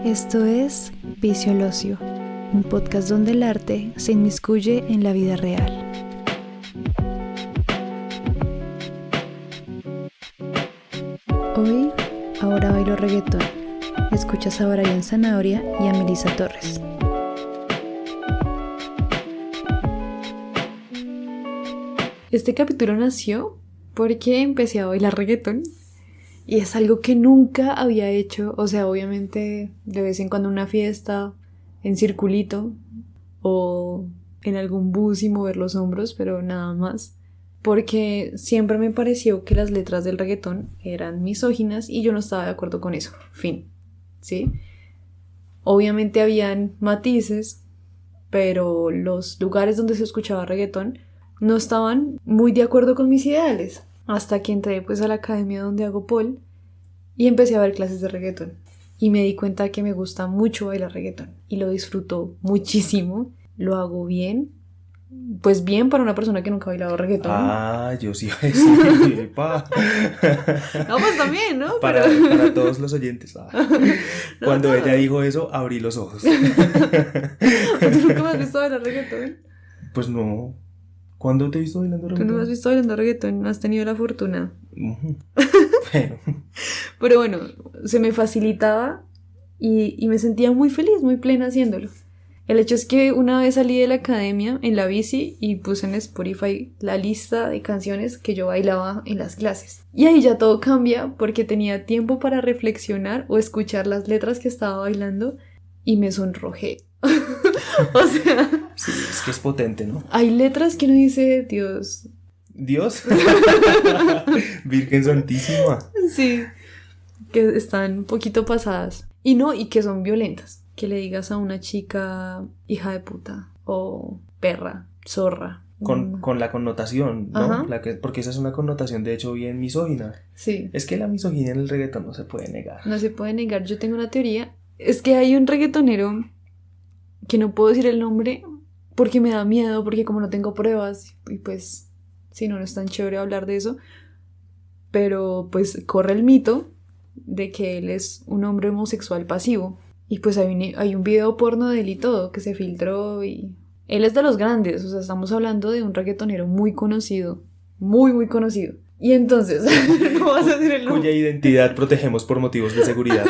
Esto es Vicio al Ocio, un podcast donde el arte se inmiscuye en la vida real. Hoy, ahora bailo reggaetón. Escuchas a Brian Zanahoria y a Melissa Torres. Este capítulo nació porque empecé a bailar reggaetón y es algo que nunca había hecho. O sea, obviamente de vez en cuando en una fiesta, en circulito o en algún bus y mover los hombros, pero nada más. Porque siempre me pareció que las letras del reggaetón eran misóginas y yo no estaba de acuerdo con eso. Fin. ¿Sí? Obviamente habían matices, pero los lugares donde se escuchaba reggaetón no estaban muy de acuerdo con mis ideales. Hasta que entré pues a la academia donde hago pole y empecé a ver clases de reggaetón. Y me di cuenta que me gusta mucho bailar reggaetón y lo disfruto muchísimo. Lo hago bien. Pues bien para una persona que nunca ha bailado reggaetón. Ah, yo sí iba a decir, epa. No, pues también, ¿no? Para todos los oyentes. Cuando ella dijo eso, abrí los ojos. ¿Tú nunca me has visto bailar reggaetón? Pues no. ¿Cuándo te he visto bailando Tú reggaetón? no me has visto bailando reggaetón, no has tenido la fortuna. Bueno. Pero bueno, se me facilitaba y me sentía muy feliz, muy plena haciéndolo. El hecho es que una vez salí de la academia en la bici y puse en Spotify la lista de canciones que yo bailaba en las clases. Y ahí ya todo cambia porque tenía tiempo para reflexionar o escuchar las letras que estaba bailando y me sonrojé. O sea... Sí, es que es potente, ¿no? Hay letras que uno dice, Dios... ¿Dios? Virgen Santísima. Sí, que están un poquito pasadas. Y no, y que son violentas. Que le digas a una chica hija de puta o perra, zorra. Con la connotación, ¿no? Ajá. Porque esa es una connotación de hecho bien misógina. Sí. Es que la misoginia en el reggaetón no se puede negar. No se puede negar. Yo tengo una teoría. Es que hay un reggaetonero que no puedo decir el nombre porque me da miedo, porque como no tengo pruebas y pues si no, no es tan chévere hablar de eso. Pero pues corre el mito de que él es un hombre homosexual pasivo. Y pues hay un video porno de él y todo que se filtró y... Él es de los grandes, o sea, estamos hablando de un reggaetonero muy conocido. Muy, muy conocido. Y entonces, ¿cómo vas a decir el nombre? Cuya identidad protegemos por motivos de seguridad.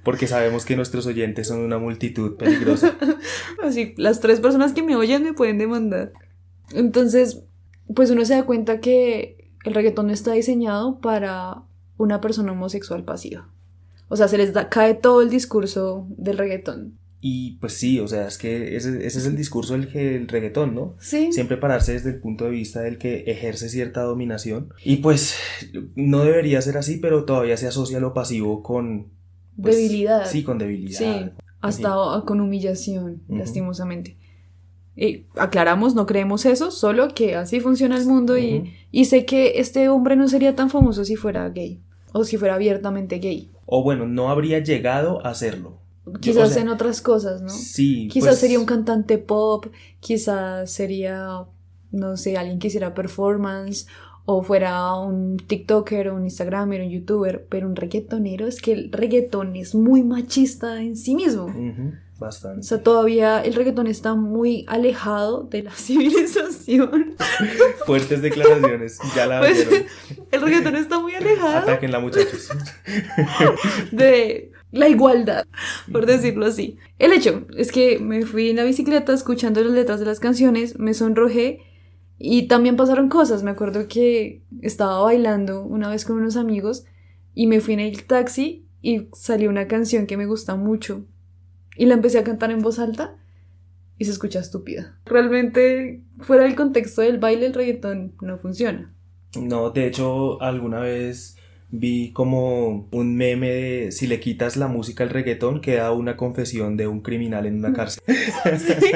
Porque sabemos que nuestros oyentes son una multitud peligrosa. Así, las 3 personas que me oyen me pueden demandar. Entonces, pues uno se da cuenta que el reggaetón no está diseñado para una persona homosexual pasiva. O sea, cae todo el discurso del reggaetón. Y pues sí, o sea, es que ese es el discurso del reggaetón, ¿no? Sí. Siempre pararse desde el punto de vista del que ejerce cierta dominación. Y pues no debería ser así, pero todavía se asocia lo pasivo con... Pues, debilidad. Sí, con debilidad. Sí, hasta con humillación, Uh-huh. lastimosamente. Aclaramos, no creemos eso, solo que así funciona el mundo. Uh-huh. Y sé que este hombre no sería tan famoso si fuera gay. O si fuera abiertamente gay. O bueno, no habría llegado a hacerlo. Quizás en otras cosas, ¿no? Sí. Quizás pues, sería un cantante pop, quizás sería, no sé, alguien que hiciera performance, o fuera un TikToker, o un Instagramer, un YouTuber, pero un reggaetonero, es que el reggaetón es muy machista en sí mismo. Uh-huh, bastante. O sea, todavía el reggaetón está muy alejado de la civilización. Fuertes declaraciones, ya la Pues, vieron. el reggaetón está muy alejado Atáquenla, muchachos. de la igualdad, por decirlo así. El hecho es que me fui en la bicicleta escuchando las letras de las canciones, me sonrojé y también pasaron cosas. Me acuerdo que estaba bailando una vez con unos amigos y me fui en el taxi y salió una canción que me gusta mucho y la empecé a cantar en voz alta y se escucha estúpida. Realmente, fuera del contexto del baile, el reggaetón no funciona. No, de hecho, alguna vez vi como un meme de si le quitas la música al reggaetón, queda una confesión de un criminal en una cárcel. Sí,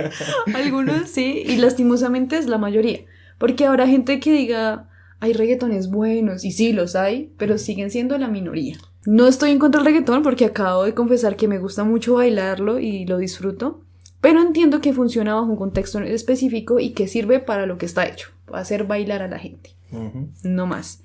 algunos sí, y lastimosamente es la mayoría. Porque habrá gente que diga, hay reggaetones buenos, y sí los hay, pero siguen siendo la minoría. No estoy en contra del reggaetón porque acabo de confesar que me gusta mucho bailarlo y lo disfruto, pero entiendo que funciona bajo un contexto específico y que sirve para lo que está hecho, hacer bailar a la gente. Uh-huh. No más.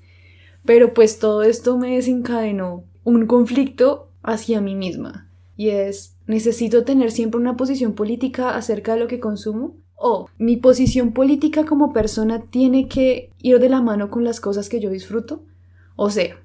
Pero pues todo esto me desencadenó un conflicto hacia mí misma. Y es, ¿necesito tener siempre una posición política acerca de lo que consumo? ¿O mi posición política como persona tiene que ir de la mano con las cosas que yo disfruto? O sea,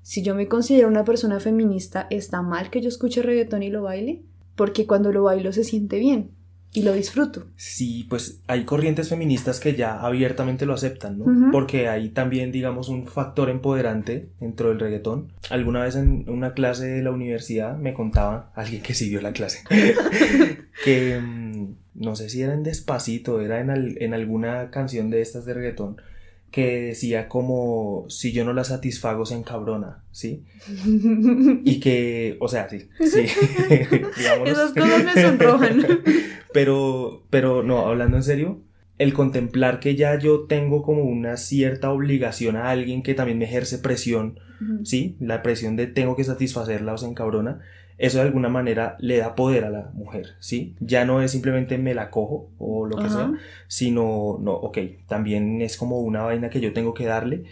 si yo me considero una persona feminista, ¿está mal que yo escuche reggaetón y lo baile? Porque cuando lo bailo se siente bien y lo disfruto. Sí, pues hay corrientes feministas que ya abiertamente lo aceptan, ¿no? Ujú. Porque hay también, digamos, un factor empoderante dentro del reggaetón. Alguna vez en una clase de la universidad me contaba alguien que siguió la clase que no sé si era en Despacito, era en alguna canción de estas de reggaetón que decía como si yo no la satisfago se encabrona, ¿sí? Y que, o sea, sí, digámonos. Esas cosas me sonrojan. Pero no, hablando en serio, el contemplar que ya yo tengo como una cierta obligación a alguien que también me ejerce presión, ¿sí? La presión de tengo que satisfacerla o se encabrona, eso de alguna manera le da poder a la mujer, ¿sí? Ya no es simplemente me la cojo o lo que sea, sino, no, ok, también es como una vaina que yo tengo que darle.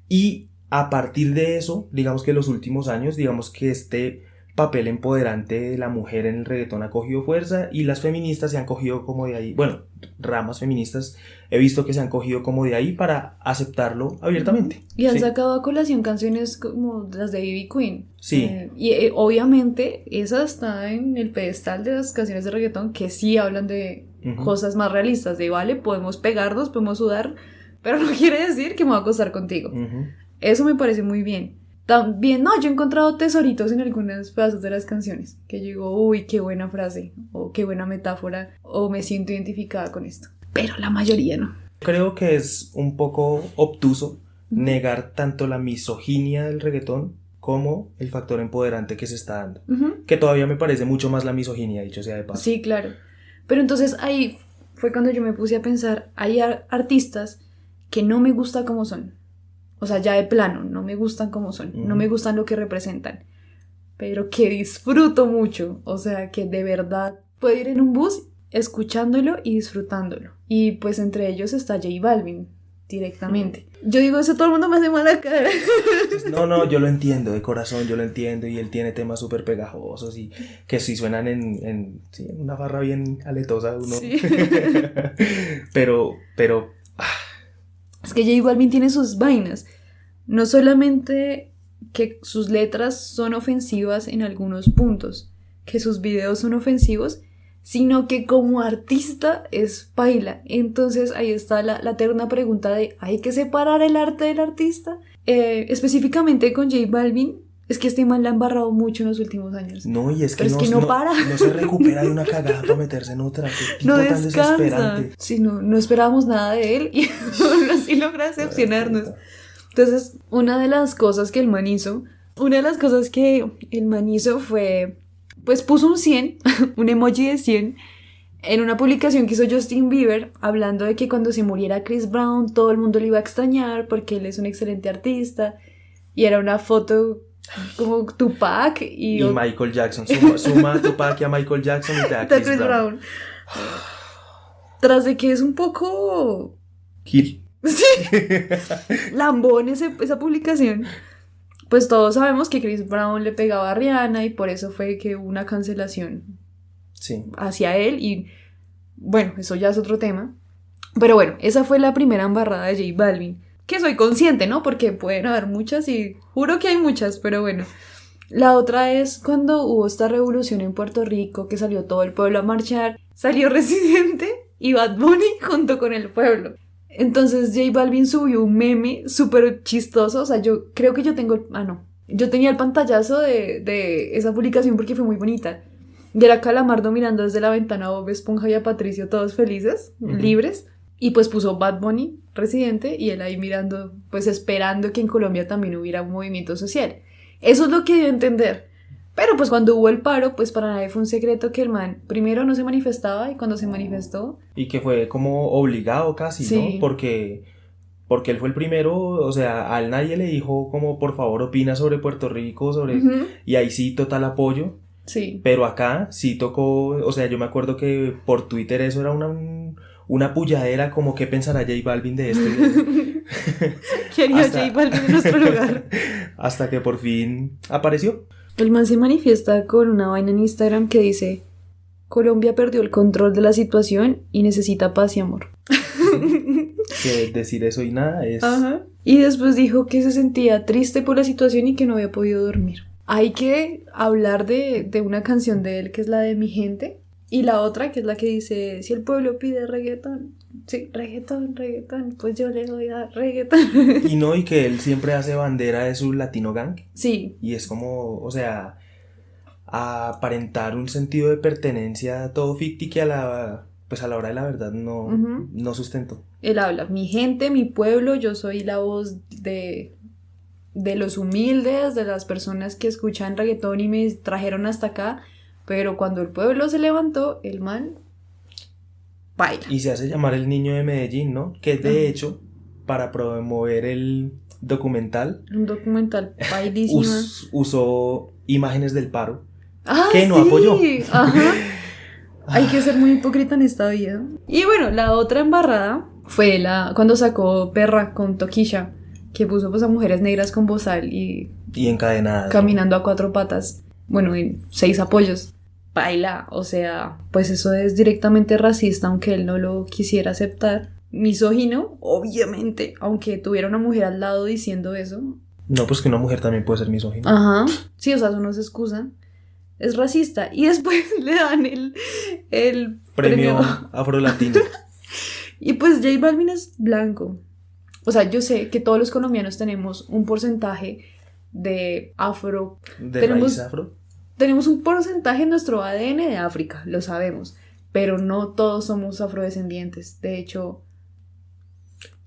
Y a partir de eso, digamos que los últimos años, digamos que este papel empoderante de la mujer en el reggaetón ha cogido fuerza y las feministas se han cogido como de ahí, bueno, ramas feministas he visto que se han cogido como de ahí para aceptarlo abiertamente. Y han ¿sí? sacado a colación canciones como las de B.B. Queen. Sí. Obviamente esa está en el pedestal de las canciones de reggaetón que sí hablan de cosas más realistas, de vale, podemos pegarnos, podemos sudar, pero no quiere decir que me va a acostar contigo. Eso me parece muy bien. También, no, yo he encontrado tesoritos en algunas pedazos de las canciones, que yo digo, uy, qué buena frase, o qué buena metáfora, o me siento identificada con esto. Pero la mayoría no. Creo que es un poco obtuso negar tanto la misoginia del reggaetón como el factor empoderante que se está dando. Que todavía me parece mucho más la misoginia, dicho sea de paso. Sí, claro. Pero entonces ahí fue cuando yo me puse a pensar, hay artistas que no me gusta como son. O sea, ya de plano, no me gustan como son, no me gustan lo que representan, pero que disfruto mucho, o sea, que de verdad puedo ir en un bus escuchándolo y disfrutándolo. Y pues entre ellos está J Balvin, directamente. Yo digo eso, todo el mundo me hace mala cara. No, yo lo entiendo, de corazón, yo lo entiendo, y él tiene temas súper pegajosos y que sí suenan en una barra bien aletosa uno. Sí. pero es que J Balvin tiene sus vainas. No solamente que sus letras son ofensivas en algunos puntos, que sus videos son ofensivos, sino que como artista es paila. Entonces ahí está la eterna pregunta de ¿hay que separar el arte del artista? Específicamente con J Balvin, es que este man la ha embarrado mucho en los últimos años. No, y es que, no para. No se recupera de una cagada para meterse en otra. Qué tipo no tan desesperante. Sí, no esperábamos nada de él y así logra decepcionarnos. Entonces, una de las cosas que el man hizo fue, pues puso un 100, un emoji de 100, en una publicación que hizo Justin Bieber, hablando de que cuando se muriera Chris Brown, todo el mundo lo iba a extrañar porque él es un excelente artista, y era una foto como Tupac y Michael Jackson. Suma a Tupac y a Michael Jackson y te da Chris Brown. Tras de que es un poco... Gil. Sí. Lambón esa publicación. Pues todos sabemos que Chris Brown le pegaba a Rihanna y por eso fue que hubo una cancelación hacia él. Y bueno, eso ya es otro tema. Pero bueno, esa fue la primera embarrada de J Balvin. Que soy consciente, ¿no? Porque pueden haber muchas y juro que hay muchas, pero bueno. La otra es cuando hubo esta revolución en Puerto Rico, que salió todo el pueblo a marchar. Salió Residente y Bad Bunny junto con el pueblo. Entonces J Balvin subió un meme súper chistoso. O sea, yo creo que yo tengo... yo tenía el pantallazo de esa publicación porque fue muy bonita. Y era Calamardo mirando desde la ventana a Bob Esponja y a Patricio, todos felices, libres. Y pues puso Bad Bunny, Residente, y él ahí mirando, pues esperando que en Colombia también hubiera un movimiento social. Eso es lo que dio a entender. Pero pues cuando hubo el paro, pues para nadie fue un secreto que el man primero no se manifestaba y cuando se manifestó... Y que fue como obligado casi, sí. ¿No? Porque él fue el primero, o sea, a él nadie le dijo como por favor opina sobre Puerto Rico, sobre... Y ahí sí, total apoyo. Sí. Pero acá sí tocó, o sea, yo me acuerdo que por Twitter eso era una pulladera como qué pensará J Balvin de esto. ¿Qué haría J Balvin en nuestro lugar? Hasta que por fin apareció. El man se manifiesta con una vaina en Instagram que dice: Colombia perdió el control de la situación y necesita paz y amor. Que decir eso y nada es... Ajá. Y después dijo que se sentía triste por la situación y que no había podido dormir. Hay que hablar de una canción de él que es la de Mi Gente, y la otra que es la que dice: si el pueblo pide reggaetón, sí, reggaetón, pues yo le doy a reggaetón. Y no, y que él siempre hace bandera de su latino gang. Sí. Y es como, o sea, a aparentar un sentido de pertenencia todo ficti que a la hora de la verdad no sustentó. Él habla: mi gente, mi pueblo, yo soy la voz de los humildes, de las personas que escuchan reggaetón y me trajeron hasta acá. Pero cuando el pueblo se levantó, el man baila. Y se hace llamar el niño de Medellín, ¿no? Que de hecho, para promover el documental, un documental bailísima, usó imágenes del paro. ¡Ah, que no sí! apoyó. Ajá. Hay que ser muy hipócrita en esta vida. Y bueno, la otra embarrada fue cuando sacó Perra con Tokisha, que puso pues a mujeres negras con bozal y encadenadas, caminando a 4 patas. Bueno, en 6 apoyos. Baila, o sea, pues eso es directamente racista, aunque él no lo quisiera aceptar. Misógino, obviamente, aunque tuviera una mujer al lado diciendo eso. No, pues que una mujer también puede ser misógina. Ajá, sí, o sea, eso no se excusa. Es racista. Y después le dan el premio afrolatino. Y pues J Balvin es blanco. O sea, yo sé que todos los colombianos tenemos un porcentaje de afro. ¿De raíz afro? Tenemos un porcentaje en nuestro ADN de África, lo sabemos. Pero no todos somos afrodescendientes. De hecho,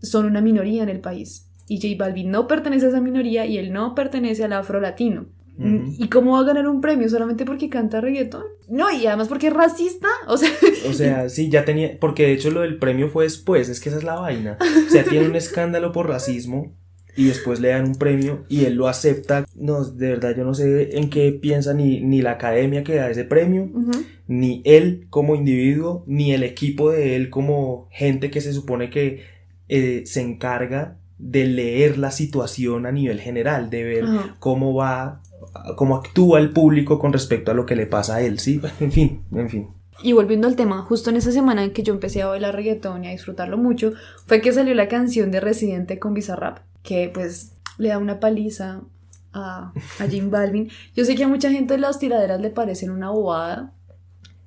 son una minoría en el país. Y J Balvin no pertenece a esa minoría y él no pertenece al afrolatino. ¿Y cómo va a ganar un premio? ¿Solamente porque canta reggaetón? No, y además porque es racista. O sea, sí, ya tenía... Porque de hecho lo del premio fue después. Es que esa es la vaina. O sea, tiene un escándalo por racismo y después le dan un premio y él lo acepta. No, de verdad, yo no sé en qué piensa ni la academia que da ese premio, ni él como individuo, ni el equipo de él como gente que se supone que se encarga de leer la situación a nivel general, de ver cómo actúa el público con respecto a lo que le pasa a él, ¿sí? En fin. Y volviendo al tema, justo en esa semana en que yo empecé a bailar reggaetón y a disfrutarlo mucho, fue que salió la canción de Residente con Bizarrap, que pues le da una paliza a J Balvin. Yo sé que a mucha gente las tiraderas le parecen una bobada,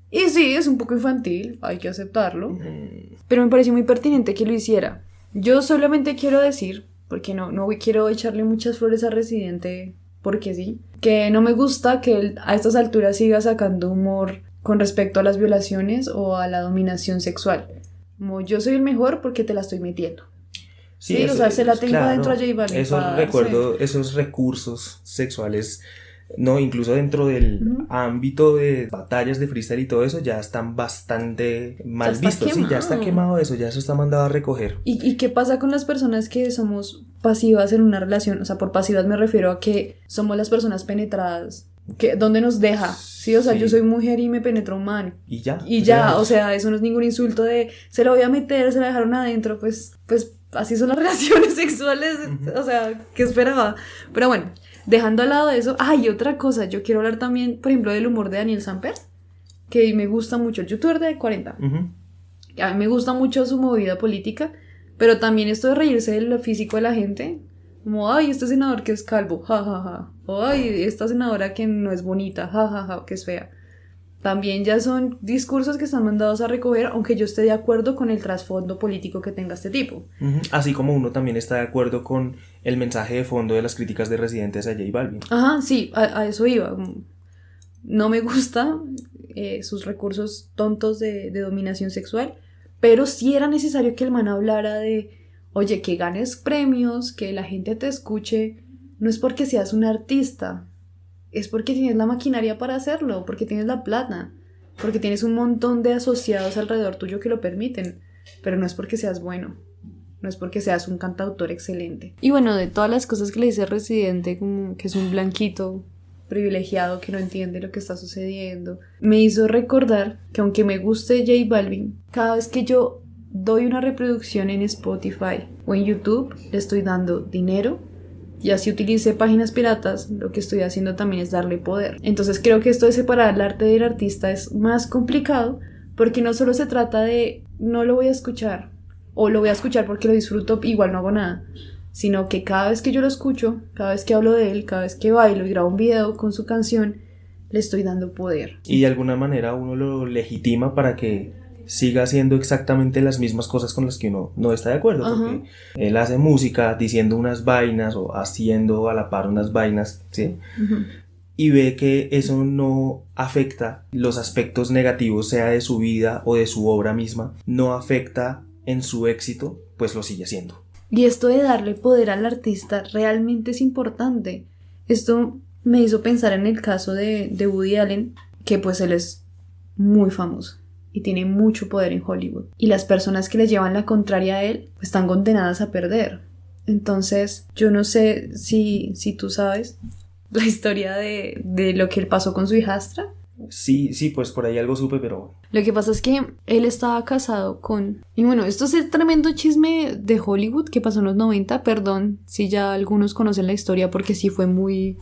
y sí, es un poco infantil, hay que aceptarlo, pero me pareció muy pertinente que lo hiciera. Yo solamente quiero decir, porque no quiero echarle muchas flores a Residente, porque sí, que no me gusta que él a estas alturas siga sacando humor con respecto a las violaciones o a la dominación sexual. Como yo soy el mejor porque te la estoy metiendo. Sí, o sea, se la tengo adentro a J Balvin. Recuerdo esos recursos sexuales, no, incluso dentro del ámbito de batallas de freestyle y todo eso, ya están bastante mal vistos. Sí, ya está quemado eso, ya eso está mandado a recoger. ¿Y qué pasa con las personas que somos pasivas en una relación? O sea, por pasivas me refiero a que somos las personas penetradas. ¿Dónde nos deja? Sí, o sea, yo soy mujer y me penetró un man. Y ya. O sea, eso no es ningún insulto de se la voy a meter, se la dejaron adentro, pues así son las relaciones sexuales, o sea, ¿qué esperaba? Pero bueno, dejando al lado de eso, y otra cosa, yo quiero hablar también, por ejemplo, del humor de Daniel Samper, que me gusta mucho, el youtuber de 40. A mí me gusta mucho su movida política, pero también esto de reírse del físico de la gente, como, este senador que es calvo, jajaja, o esta senadora que no es bonita, jajaja, que es fea. También ya son discursos que están mandados a recoger, aunque yo esté de acuerdo con el trasfondo político que tenga este tipo. Así como uno también está de acuerdo con el mensaje de fondo de las críticas de Residentes a J Balvin. Ajá, sí, a eso iba. No me gusta sus recursos tontos de dominación sexual, pero sí era necesario que el man hablara de, oye, que ganes premios, que la gente te escuche, no es porque seas un artista, es porque tienes la maquinaria para hacerlo, porque tienes la plata, porque tienes un montón de asociados alrededor tuyo que lo permiten, pero no es porque seas bueno, no es porque seas un cantautor excelente. Y bueno, de todas las cosas que le dice Residente, como que es un blanquito privilegiado que no entiende lo que está sucediendo, me hizo recordar que aunque me guste J Balvin, cada vez que yo doy una reproducción en Spotify o en YouTube, le estoy dando dinero. Y así utilice páginas piratas, lo que estoy haciendo también es darle poder. Entonces creo que esto de separar el arte del artista es más complicado, porque no solo se trata de no lo voy a escuchar o lo voy a escuchar porque lo disfruto, igual no hago nada, sino que cada vez que yo lo escucho, cada vez que hablo de él, cada vez que bailo y grabo un video con su canción, le estoy dando poder. Y de alguna manera uno lo legitima para que siga haciendo exactamente las mismas cosas con las que uno no está de acuerdo. Ajá. Porque él hace música diciendo unas vainas o haciendo a la par unas vainas, ¿sí? Uh-huh. Y ve que eso no afecta los aspectos negativos, sea de su vida o de su obra misma, no afecta en su éxito, pues lo sigue haciendo. Y esto de darle poder al artista realmente es importante. Esto me hizo pensar en el caso de Woody Allen, que pues él es muy famoso y tiene mucho poder en Hollywood. Y las personas que le llevan la contraria a él pues, están condenadas a perder. Entonces, yo no sé si tú sabes la historia de lo que él pasó con su hijastra. Sí, pues por ahí algo supe, pero... Lo que pasa es que él estaba casado con... Y bueno, esto es el tremendo chisme de Hollywood que pasó en los 90. Perdón si ya algunos conocen la historia porque sí fue muy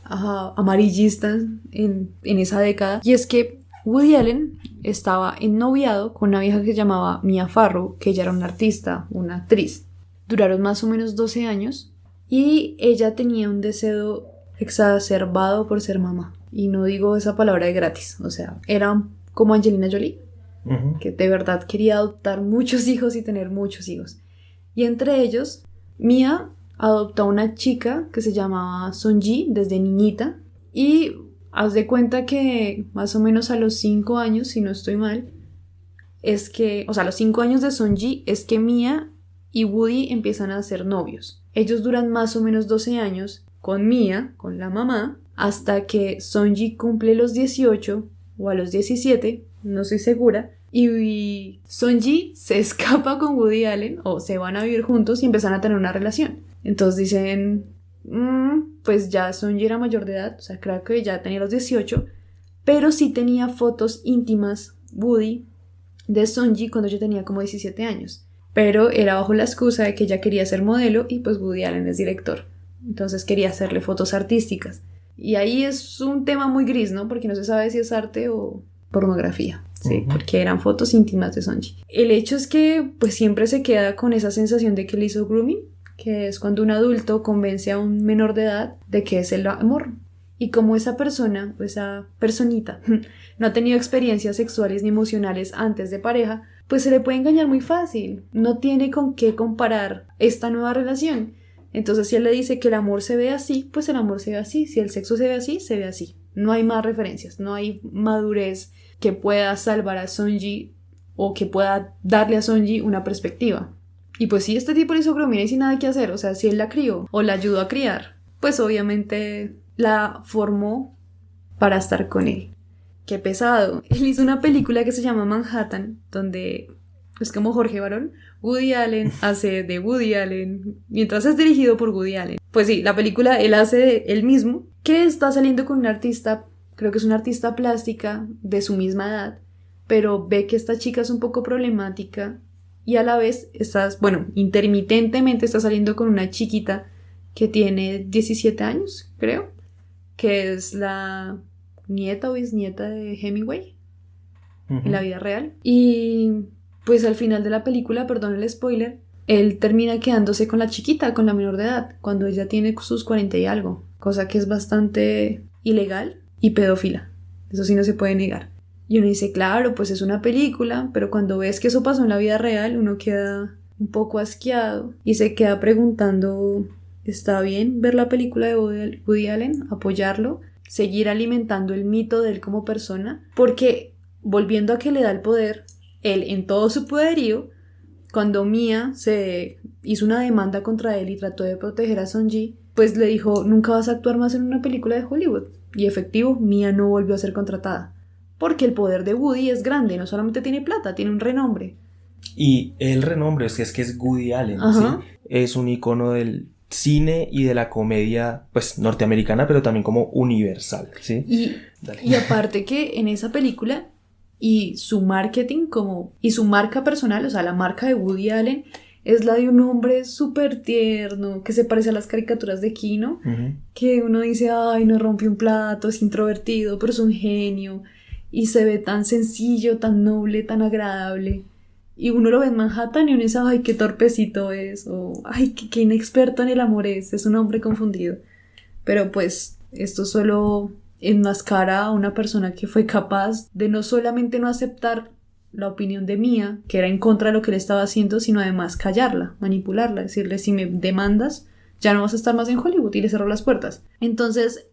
amarillista en esa década. Y es que Woody Allen estaba ennoviado con una vieja que se llamaba Mia Farrow, que ella era una artista, una actriz. Duraron más o menos 12 años y ella tenía un deseo exacerbado por ser mamá. Y no digo esa palabra de gratis, o sea, era como Angelina Jolie, uh-huh. que de verdad quería adoptar muchos hijos y tener muchos hijos. Y entre ellos, Mia adoptó a una chica que se llamaba Sonji desde niñita. Y haz de cuenta que más o menos a los 5 años, si no estoy mal, a los 5 años de Sonji es que Mia y Woody empiezan a ser novios. Ellos duran más o menos 12 años con Mia, con la mamá, hasta que Sonji cumple los 18 o a los 17, no estoy segura, y Sonji se escapa con Woody Allen o se van a vivir juntos y empiezan a tener una relación. Entonces dicen, pues ya Sonji era mayor de edad, o sea, creo que ya tenía los 18, pero sí tenía fotos íntimas Woody de Sonji cuando yo tenía como 17 años. Pero era bajo la excusa de que ella quería ser modelo y pues Woody Allen es director. Entonces quería hacerle fotos artísticas. Y ahí es un tema muy gris, ¿no? Porque no se sabe si es arte o pornografía, ¿sí? Uh-huh. Porque eran fotos íntimas de Sonji. El hecho es que pues siempre se queda con esa sensación de que le hizo grooming, que es cuando un adulto convence a un menor de edad de que es el amor. Y como esa persona, o esa personita, no ha tenido experiencias sexuales ni emocionales antes de pareja, pues se le puede engañar muy fácil. No tiene con qué comparar esta nueva relación. Entonces, si él le dice que el amor se ve así, pues el amor se ve así. Si el sexo se ve así, se ve así. No hay más referencias, no hay madurez que pueda salvar a Sonji o que pueda darle a Sonji una perspectiva. Y pues si este tipo le hizo grooming y sin nada que hacer, o sea, si él la crió o la ayudó a criar, pues obviamente la formó para estar con él. Qué pesado. Él hizo una película que se llama Manhattan, donde es como Jorge Barón. Woody Allen hace de Woody Allen mientras es dirigido por Woody Allen. Pues sí, la película él hace de él mismo, que está saliendo con un artista, creo que es una artista plástica de su misma edad, pero ve que esta chica es un poco problemática y a la vez intermitentemente está saliendo con una chiquita que tiene 17 años, creo, que es la nieta o bisnieta de Hemingway uh-huh. en la vida real. Y pues al final de la película, perdón el spoiler, él termina quedándose con la chiquita, con la menor de edad, cuando ella tiene sus 40 y algo, cosa que es bastante ilegal y pedófila, eso sí no se puede negar. Y uno dice, claro, pues es una película, pero cuando ves que eso pasó en la vida real, uno queda un poco asqueado y se queda preguntando, ¿está bien ver la película de Woody Allen? ¿Apoyarlo? ¿Seguir alimentando el mito de él como persona? Porque, volviendo a que le da el poder, él en todo su poderío, cuando Mia se hizo una demanda contra él y trató de proteger a Sonji, pues le dijo, nunca vas a actuar más en una película de Hollywood. Y efectivo, Mia no volvió a ser contratada. Porque el poder de Woody es grande, no solamente tiene plata, tiene un renombre. Y el renombre es que es Woody Allen, ¿sí? Es un icono del cine y de la comedia, pues, norteamericana, pero también como universal, ¿sí? Y aparte que en esa película, y su marketing y su marca personal, o sea, la marca de Woody Allen es la de un hombre súper tierno, que se parece a las caricaturas de Kino, que uno dice, ay, no rompe un plato, es introvertido, pero es un genio, y se ve tan sencillo, tan noble, tan agradable. Y uno lo ve en Manhattan y uno dice, ay, qué torpecito es, o ay, qué inexperto en el amor es un hombre confundido. Pero pues esto solo enmascara a una persona que fue capaz de no solamente no aceptar la opinión de Mia, que era en contra de lo que él estaba haciendo, sino además callarla, manipularla, decirle, si me demandas, ya no vas a estar más en Hollywood, y le cerró las puertas. Entonces,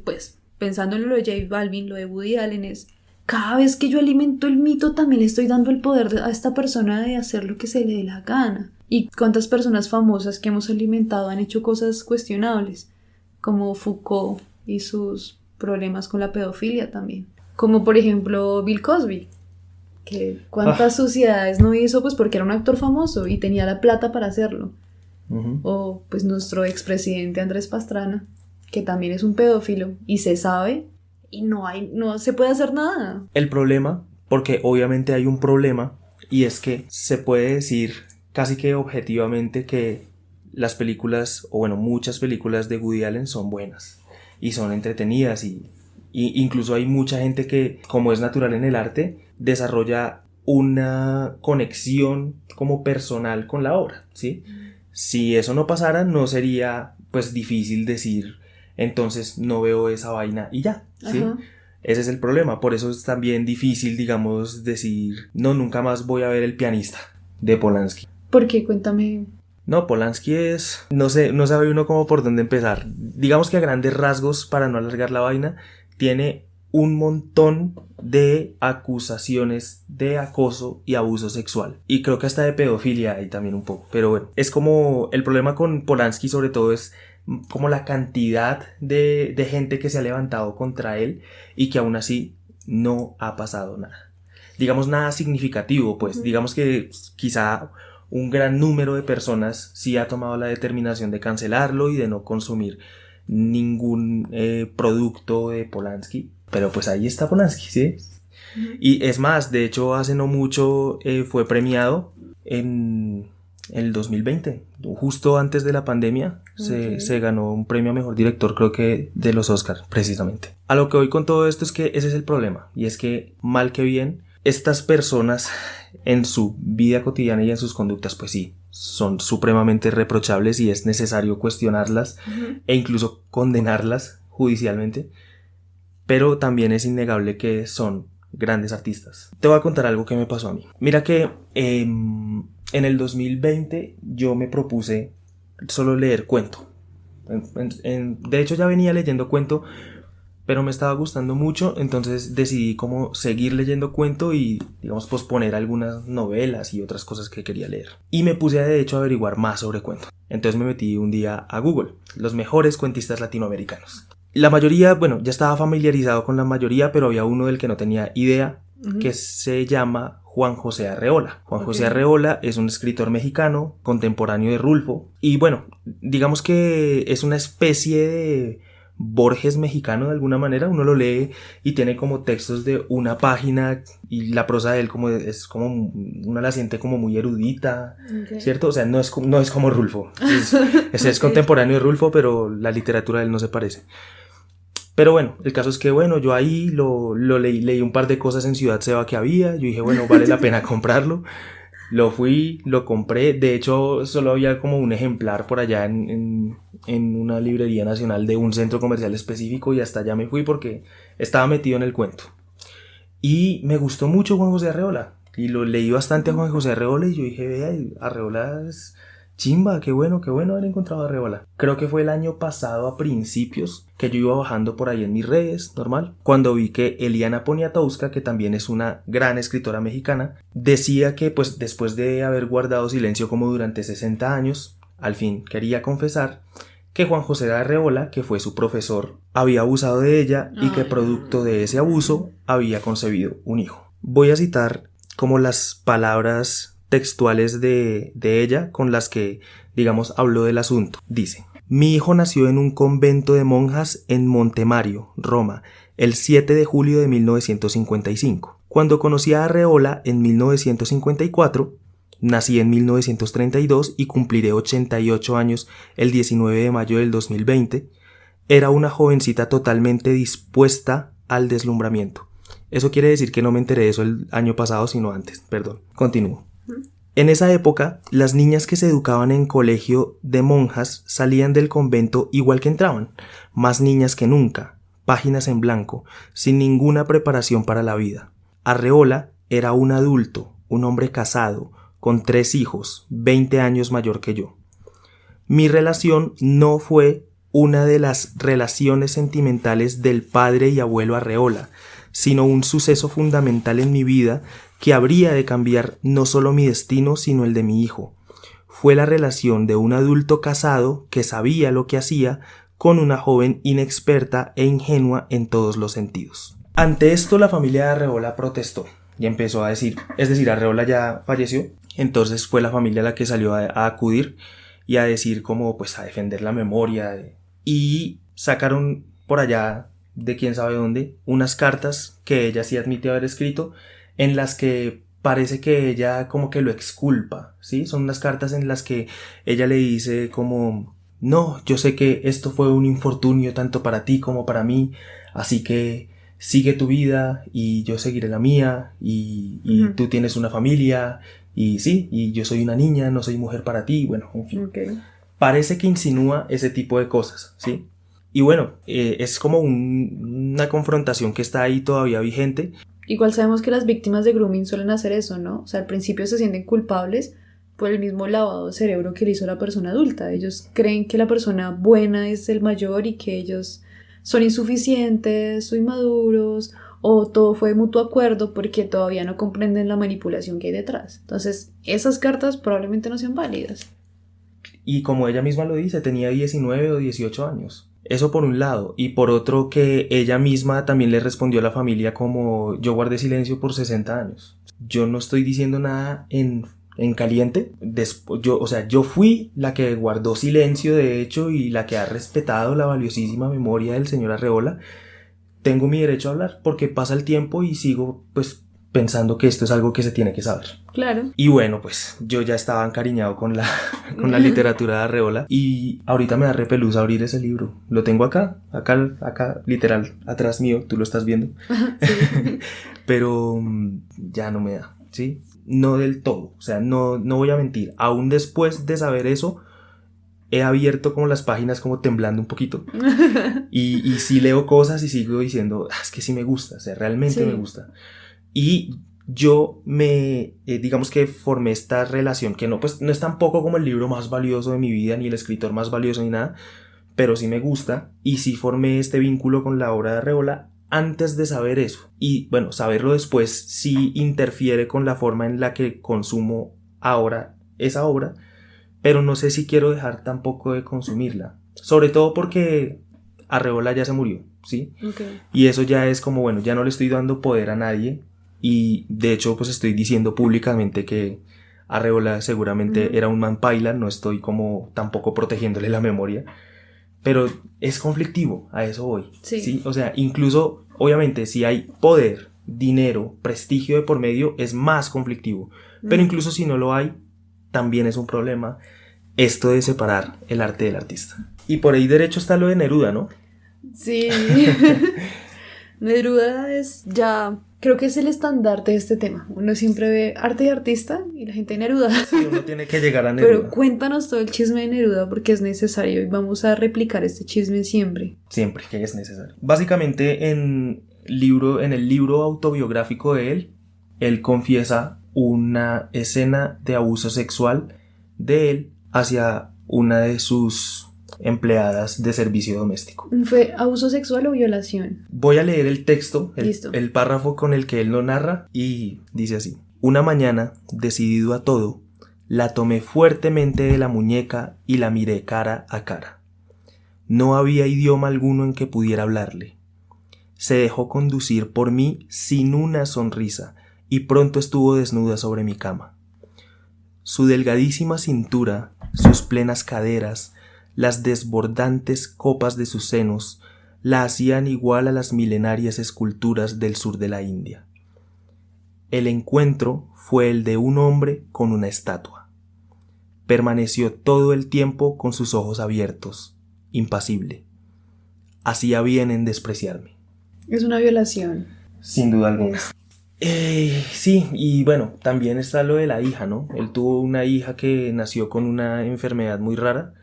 pues, pensando en lo de J Balvin, lo de Woody Allen es, cada vez que yo alimento el mito, también le estoy dando el poder a esta persona de hacer lo que se le dé la gana. Y cuántas personas famosas que hemos alimentado han hecho cosas cuestionables, como Foucault y sus problemas con la pedofilia también. Como por ejemplo Bill Cosby, que cuántas suciedades no hizo pues porque era un actor famoso y tenía la plata para hacerlo. O pues nuestro expresidente Andrés Pastrana, que también es un pedófilo y se sabe y no se puede hacer nada. El problema, porque obviamente hay un problema, y es que se puede decir casi que objetivamente que las películas, o bueno, muchas películas de Woody Allen son buenas y son entretenidas, y incluso hay mucha gente que, como es natural en el arte, desarrolla una conexión como personal con la obra, ¿sí? Si eso no pasara, no sería pues difícil decir, entonces no veo esa vaina y ya, ¿sí? Ajá. Ese es el problema, por eso es también difícil, digamos, decir, no, nunca más voy a ver El pianista de Polanski. ¿Por qué? Cuéntame. No, Polanski es, no sé, no sabe uno cómo por dónde empezar. Digamos que a grandes rasgos, para no alargar la vaina, tiene un montón de acusaciones de acoso y abuso sexual. Y creo que hasta de pedofilia hay también un poco. Pero bueno, es como el problema con Polanski sobre todo es como la cantidad de gente que se ha levantado contra él y que aún así no ha pasado nada. Digamos nada significativo, pues. Digamos que quizá un gran número de personas sí ha tomado la determinación de cancelarlo y de no consumir ningún producto de Polanski, pero pues ahí está Polanski, ¿sí? Y es más, de hecho hace no mucho fue premiado en el 2020, justo antes de la pandemia. Se ganó un premio a mejor director, creo que de los Oscars, precisamente. A lo que voy con todo esto es que ese es el problema, y es que mal que bien estas personas en su vida cotidiana y en sus conductas pues sí, son supremamente reprochables y es necesario cuestionarlas e incluso condenarlas judicialmente, pero también es innegable que son grandes artistas. Te voy a contar algo que me pasó a mí. Mira que en el 2020 yo me propuse solo leer cuento. De hecho ya venía leyendo cuento, pero me estaba gustando mucho, entonces decidí como seguir leyendo cuento y, digamos, posponer algunas novelas y otras cosas que quería leer. Y me puse de hecho a averiguar más sobre cuento. Entonces me metí un día a Google, los mejores cuentistas latinoamericanos. La mayoría, bueno, ya estaba familiarizado con la mayoría, pero había uno del que no tenía idea, que se llama Juan José Arreola. Juan José Arreola es un escritor mexicano, contemporáneo de Rulfo, y bueno, digamos que es una especie de Borges mexicano de alguna manera. Uno lo lee y tiene como textos de una página y la prosa de él es como uno la siente como muy erudita, ¿cierto? O sea, no es como Rulfo, es contemporáneo de Rulfo, pero la literatura de él no se parece. Pero bueno, el caso es que bueno, yo ahí lo leí un par de cosas en Ciudad Seba que había, yo dije bueno, vale la pena comprarlo. Lo fui, lo compré, de hecho solo había como un ejemplar por allá en una librería nacional de un centro comercial específico y hasta allá me fui porque estaba metido en el cuento. Y me gustó mucho Juan José Arreola y lo leí bastante a Juan José Arreola y yo dije, vea, Arreola es chimba, qué bueno haber encontrado a Arreola. Creo que fue el año pasado a principios que yo iba bajando por ahí en mis redes, normal, cuando vi que Eliana Poniatowska, que también es una gran escritora mexicana, decía que pues después de haber guardado silencio como durante 60 años, al fin quería confesar que Juan José Arreola, que fue su profesor, había abusado de ella y que producto de ese abuso había concebido un hijo. Voy a citar como las palabras textuales de ella con las que, digamos, habló del asunto. Dice: mi hijo nació en un convento de monjas en Montemario, Roma, el 7 de julio de 1955. Cuando conocí a Arreola en 1954, nací en 1932 y cumpliré 88 años el 19 de mayo del 2020, era una jovencita totalmente dispuesta al deslumbramiento. Eso quiere decir que no me enteré de eso el año pasado, sino antes. Perdón, continúo. En esa época, las niñas que se educaban en colegio de monjas salían del convento igual que entraban, más niñas que nunca, páginas en blanco, sin ninguna preparación para la vida. Arreola era un adulto, un hombre casado, con 3 hijos, 20 años mayor que yo. Mi relación no fue una de las relaciones sentimentales del padre y abuelo Arreola, sino un suceso fundamental en mi vida que habría de cambiar no solo mi destino, sino el de mi hijo. Fue la relación de un adulto casado que sabía lo que hacía con una joven inexperta e ingenua en todos los sentidos. Ante esto, la familia de Arreola protestó y empezó a decir, es decir, Arreola ya falleció, entonces fue la familia la que salió a acudir y a decir como pues a defender la memoria y sacaron por allá de quién sabe dónde unas cartas que ella sí admite haber escrito en las que parece que ella como que lo exculpa, ¿sí? Son unas cartas en las que ella le dice como no, yo sé que esto fue un infortunio tanto para ti como para mí, así que sigue tu vida y yo seguiré la mía y tú tienes una familia y sí, y yo soy una niña, no soy mujer para ti, bueno, en fin. Okay. Parece que insinúa ese tipo de cosas, ¿sí? Y bueno, es como una confrontación que está ahí todavía vigente. Igual sabemos que las víctimas de grooming suelen hacer eso, ¿no? O sea, al principio se sienten culpables por el mismo lavado de cerebro que le hizo la persona adulta. Ellos creen que la persona buena es el mayor y que ellos son insuficientes o inmaduros o todo fue de mutuo acuerdo porque todavía no comprenden la manipulación que hay detrás. Entonces, esas cartas probablemente no sean válidas. Y como ella misma lo dice, tenía 19 o 18 años. Eso por un lado, y por otro que ella misma también le respondió a la familia como yo guardé silencio por 60 años. Yo no estoy diciendo nada en caliente. Yo fui la que guardó silencio de hecho y la que ha respetado la valiosísima memoria del señor Arreola. Tengo mi derecho a hablar porque pasa el tiempo y sigo pues pensando que esto es algo que se tiene que saber. Claro. Y bueno, pues yo ya estaba encariñado con la literatura de Arreola y ahorita me da repelús abrir ese libro. Lo tengo acá, literal, atrás mío, tú lo estás viendo. Sí. Pero ya no me da, ¿sí? No del todo, o sea, no voy a mentir. Aún después de saber eso, he abierto como las páginas como temblando un poquito. Y sí leo cosas y sigo diciendo, es que sí me gusta, o sea, realmente me gusta. Y yo digamos que formé esta relación que no es tampoco como el libro más valioso de mi vida, ni el escritor más valioso ni nada, pero sí me gusta y sí formé este vínculo con la obra de Arreola antes de saber eso. Y bueno, saberlo después sí interfiere con la forma en la que consumo ahora esa obra, pero no sé si quiero dejar tampoco de consumirla, sobre todo porque Arreola ya se murió, ¿sí? Okay. Y eso ya es como, bueno, ya no le estoy dando poder a nadie. Y de hecho pues estoy diciendo públicamente que Arreola seguramente era un man paila, no estoy como tampoco protegiéndole la memoria, pero es conflictivo, a eso voy, ¿sí? O sea, incluso obviamente si hay poder, dinero, prestigio de por medio es más conflictivo, pero incluso si no lo hay, también es un problema esto de separar el arte del artista. Y por ahí derecho está lo de Neruda, ¿no? Sí. Neruda es ya, creo que es el estandarte de este tema. Uno siempre ve arte y artista y la gente de Neruda. Sí, uno tiene que llegar a Neruda. Pero cuéntanos todo el chisme de Neruda porque es necesario y vamos a replicar este chisme siempre. Siempre que es necesario. Básicamente en el libro autobiográfico de él confiesa una escena de abuso sexual de él hacia una de sus empleadas de servicio doméstico. ¿Fue abuso sexual o violación? Voy a leer el texto, el párrafo con el que él lo narra y dice así: una mañana, decidido a todo, la tomé fuertemente de la muñeca y la miré cara a cara. No había idioma alguno en que pudiera hablarle. Se dejó conducir por mí sin una sonrisa y pronto estuvo desnuda sobre mi cama. Su delgadísima cintura, sus plenas caderas, las desbordantes copas de sus senos la hacían igual a las milenarias esculturas del sur de la India. El encuentro fue el de un hombre con una estatua. Permaneció todo el tiempo con sus ojos abiertos, impasible. Hacía bien en despreciarme. Es una violación. Sin duda alguna. Sí, y bueno, también está lo de la hija, ¿no? Él tuvo una hija que nació con una enfermedad muy rara.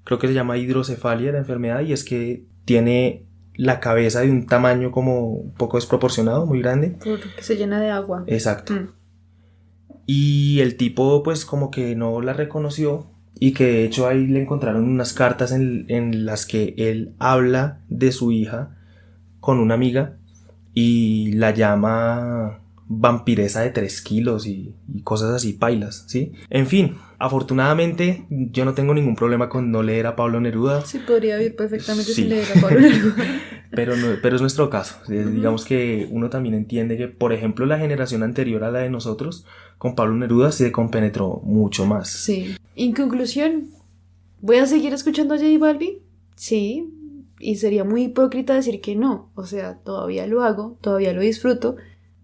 Creo que se llama hidrocefalia la enfermedad, y es que tiene la cabeza de un tamaño como un poco desproporcionado, muy grande. Porque se llena de agua. Exacto. Y el tipo pues como que no la reconoció, y que de hecho ahí le encontraron unas cartas en las que él habla de su hija con una amiga y la llama vampiresa de 3 kilos y cosas así pailas, ¿sí? En fin, afortunadamente yo no tengo ningún problema con no leer a Pablo Neruda. Sí, podría vivir perfectamente Sí. sin leer a Pablo Neruda. Pero es nuestro caso. Digamos que uno también entiende que, por ejemplo, la generación anterior a la de nosotros, con Pablo Neruda se compenetró mucho más. Sí. En conclusión, ¿voy a seguir escuchando a J Balvin? Sí. Y sería muy hipócrita decir que no. O sea, todavía lo hago, todavía lo disfruto,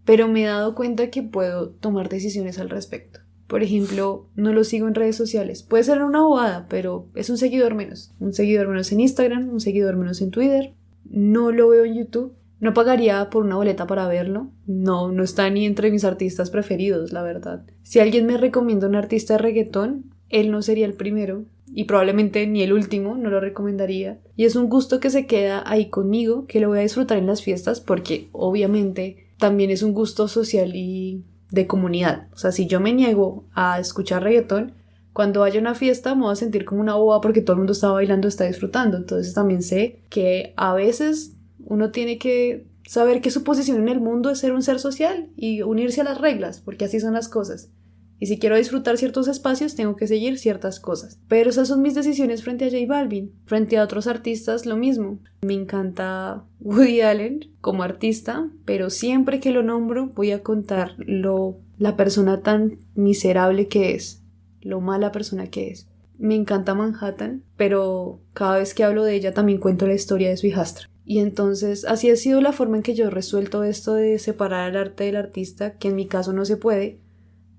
pero me he dado cuenta que puedo tomar decisiones al respecto. Por ejemplo, no lo sigo en redes sociales. Puede ser una bobada, pero es un seguidor menos. Un seguidor menos en Instagram, un seguidor menos en Twitter. No lo veo en YouTube. No pagaría por una boleta para verlo. No está ni entre mis artistas preferidos, la verdad. Si alguien me recomienda un artista de reggaetón, él no sería el primero. Y probablemente ni el último, no lo recomendaría. Y es un gusto que se queda ahí conmigo, que lo voy a disfrutar en las fiestas, porque obviamente también es un gusto social y de comunidad. O sea, si yo me niego a escuchar reggaetón, cuando haya una fiesta me voy a sentir como una boba porque todo el mundo está bailando, está disfrutando. Entonces también sé que a veces uno tiene que saber que su posición en el mundo es ser un ser social y unirse a las reglas, porque así son las cosas. Y si quiero disfrutar ciertos espacios, tengo que seguir ciertas cosas. Pero esas son mis decisiones frente a J Balvin. Frente a otros artistas, lo mismo. Me encanta Woody Allen como artista, pero siempre que lo nombro voy a contar la persona tan miserable que es, lo mala persona que es. Me encanta Manhattan, pero cada vez que hablo de ella también cuento la historia de su hijastra. Y entonces así ha sido la forma en que yo he resuelto esto de separar el arte del artista, que en mi caso no se puede.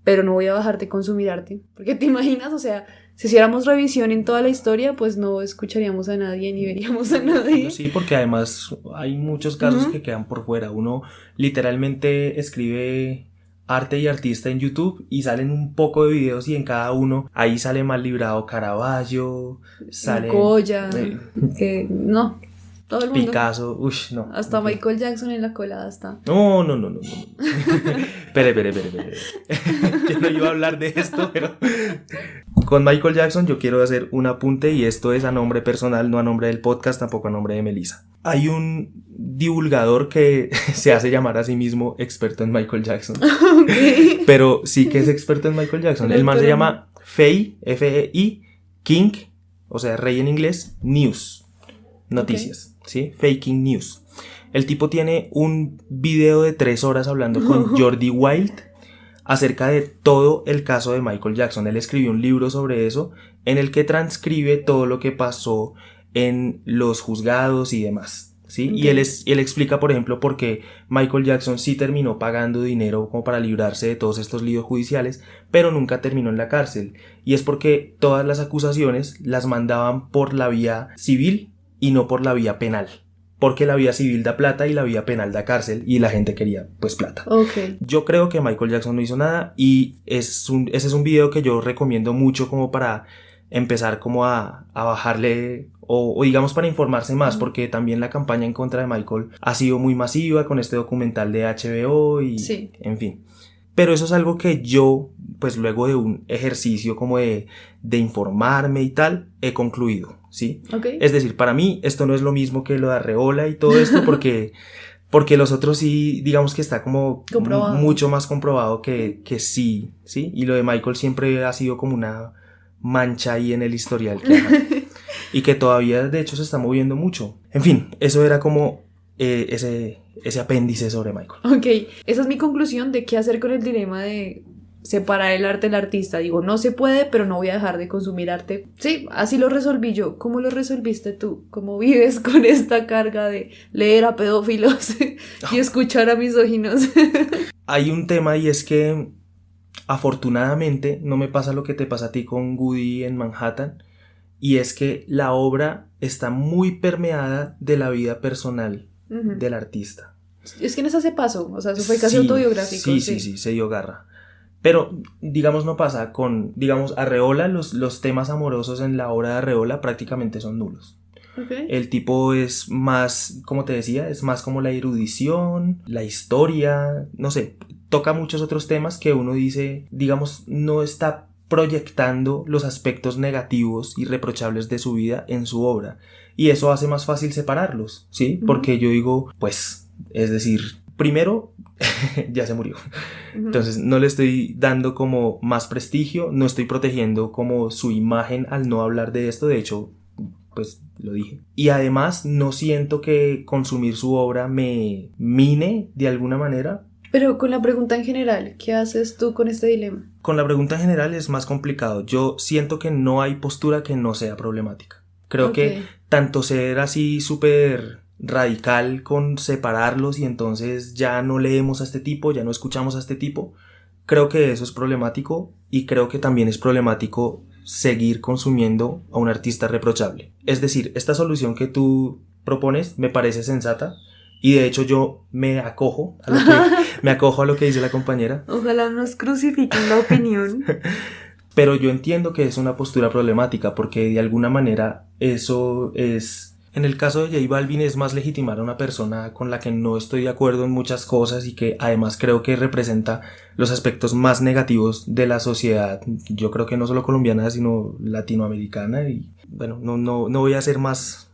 Pero no voy a bajar de consumir arte. Porque te imaginas, o sea, si hiciéramos revisión en toda la historia, pues no escucharíamos a nadie ni veríamos a nadie. Sí, porque además hay muchos casos que quedan por fuera. Uno literalmente escribe arte y artista en YouTube y salen un poco de videos, y en cada uno ahí sale mal librado Caravaggio, sale Goya, no, todo el mundo. Picasso, no. Hasta Michael Jackson en la colada está. No. Espere. Yo no iba a hablar de esto, pero con Michael Jackson yo quiero hacer un apunte, y esto es a nombre personal, no a nombre del podcast, tampoco a nombre de Melissa. Hay un divulgador que se hace llamar a sí mismo experto en Michael Jackson. Okay. Pero sí que es experto en Michael Jackson. El man se llama Fei, F-E-I, King, o sea, rey en inglés, News, noticias, ¿sí? Faking News. El tipo tiene un video de 3 horas hablando con Jordi Wild acerca de todo el caso de Michael Jackson. Él escribió un libro sobre eso, en el que transcribe todo lo que pasó en los juzgados y demás, ¿sí? Okay. Y él explica, por ejemplo, por qué Michael Jackson sí terminó pagando dinero como para librarse de todos estos líos judiciales, pero nunca terminó en la cárcel. Y es porque todas las acusaciones las mandaban por la vía civil y no por la vía penal. Porque la vía civil da plata y la vía penal da cárcel, y la gente quería pues plata. Okay. Yo creo que Michael Jackson no hizo nada, y ese es un video que yo recomiendo mucho como para empezar como a bajarle o digamos para informarse más, porque también la campaña en contra de Michael ha sido muy masiva con este documental de HBO y sí. En fin. Pero eso es algo que yo, pues luego de un ejercicio como de informarme y tal, he concluido, ¿sí? Okay. Es decir, para mí esto no es lo mismo que lo de Arreola y todo esto, porque los otros sí, digamos que está como mucho más comprobado que sí, ¿sí? Y lo de Michael siempre ha sido como una mancha ahí en el historial y que todavía de hecho se está moviendo mucho. En fin, eso era como ese apéndice sobre Michael. Ok, esa es mi conclusión de qué hacer con el dilema de separar el arte del artista. Digo, no se puede, pero no voy a dejar de consumir arte. Sí, así lo resolví yo. ¿Cómo lo resolviste tú? ¿Cómo vives con esta carga de leer a pedófilos y escuchar a misóginos? Hay un tema, y es que afortunadamente no me pasa lo que te pasa a ti con Woody en Manhattan, y es que la obra está muy permeada de la vida personal del artista. Es que en esa se pasó, o sea, eso fue casi autobiográfico. Sí, se dio garra. Pero, digamos, no pasa con, digamos, Arreola, los temas amorosos en la obra de Arreola prácticamente son nulos. Okay. El tipo es más, como te decía, es más como la erudición, la historia, no sé, toca muchos otros temas que uno dice, digamos, no está proyectando los aspectos negativos y reprochables de su vida en su obra. Y eso hace más fácil separarlos, ¿sí? Porque yo digo, pues, es decir, primero, ya se murió. Entonces no le estoy dando como más prestigio, no estoy protegiendo como su imagen al no hablar de esto, de hecho, pues lo dije. Y además no siento que consumir su obra me mine de alguna manera. Pero con la pregunta en general, ¿qué haces tú con este dilema? Con la pregunta en general es más complicado. Yo siento que no hay postura que no sea problemática. Creo que tanto ser así súper radical con separarlos y entonces ya no leemos a este tipo, ya no escuchamos a este tipo, creo que eso es problemático, y creo que también es problemático seguir consumiendo a un artista reprochable. Es decir, esta solución que tú propones me parece sensata, y de hecho yo me acojo a lo que dice la compañera. Ojalá nos crucifiquen la opinión. Pero yo entiendo que es una postura problemática, porque de alguna manera eso es... En el caso de J Balvin es más legitimar a una persona con la que no estoy de acuerdo en muchas cosas y que además creo que representa los aspectos más negativos de la sociedad, yo creo que no solo colombiana sino latinoamericana, y bueno, no voy a ser más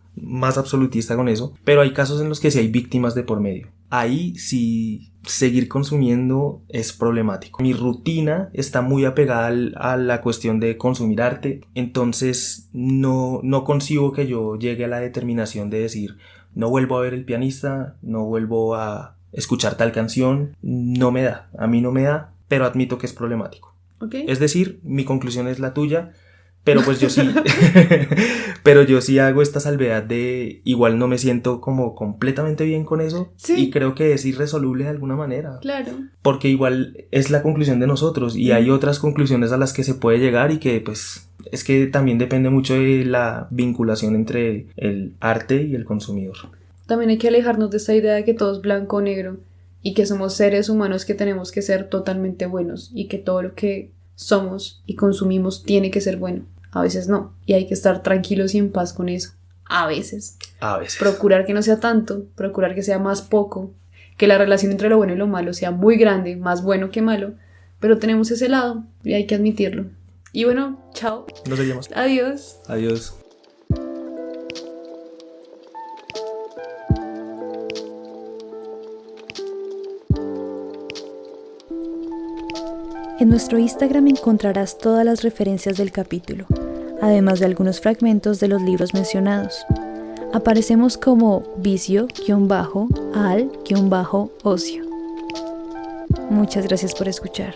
absolutista con eso, pero hay casos en los que sí hay víctimas de por medio. Ahí sí seguir consumiendo es problemático. Mi rutina está muy apegada a la cuestión de consumir arte, entonces no concibo que yo llegue a la determinación de decir no vuelvo a ver El Pianista, no vuelvo a escuchar tal canción. A mí no me da, pero admito que es problemático. Okay. Es decir, mi conclusión es la tuya, pero pues yo sí hago esta salvedad de igual no me siento como completamente bien con eso, y creo que es irresoluble de alguna manera. Claro. Porque igual es la conclusión de nosotros, y hay otras conclusiones a las que se puede llegar, y que pues es que también depende mucho de la vinculación entre el arte y el consumidor. También hay que alejarnos de esta idea de que todo es blanco o negro, y que somos seres humanos que tenemos que ser totalmente buenos, y que todo lo que somos y consumimos tiene que ser bueno. A veces no, y hay que estar tranquilos y en paz con eso. A veces. Procurar que no sea tanto, procurar que sea más poco, que la relación entre lo bueno y lo malo sea muy grande, más bueno que malo, pero tenemos ese lado y hay que admitirlo. Y bueno, chao. Nos vemos. Adiós. Adiós. En nuestro Instagram encontrarás todas las referencias del capítulo, además de algunos fragmentos de los libros mencionados. Aparecemos como vicio-al-ocio. Muchas gracias por escuchar.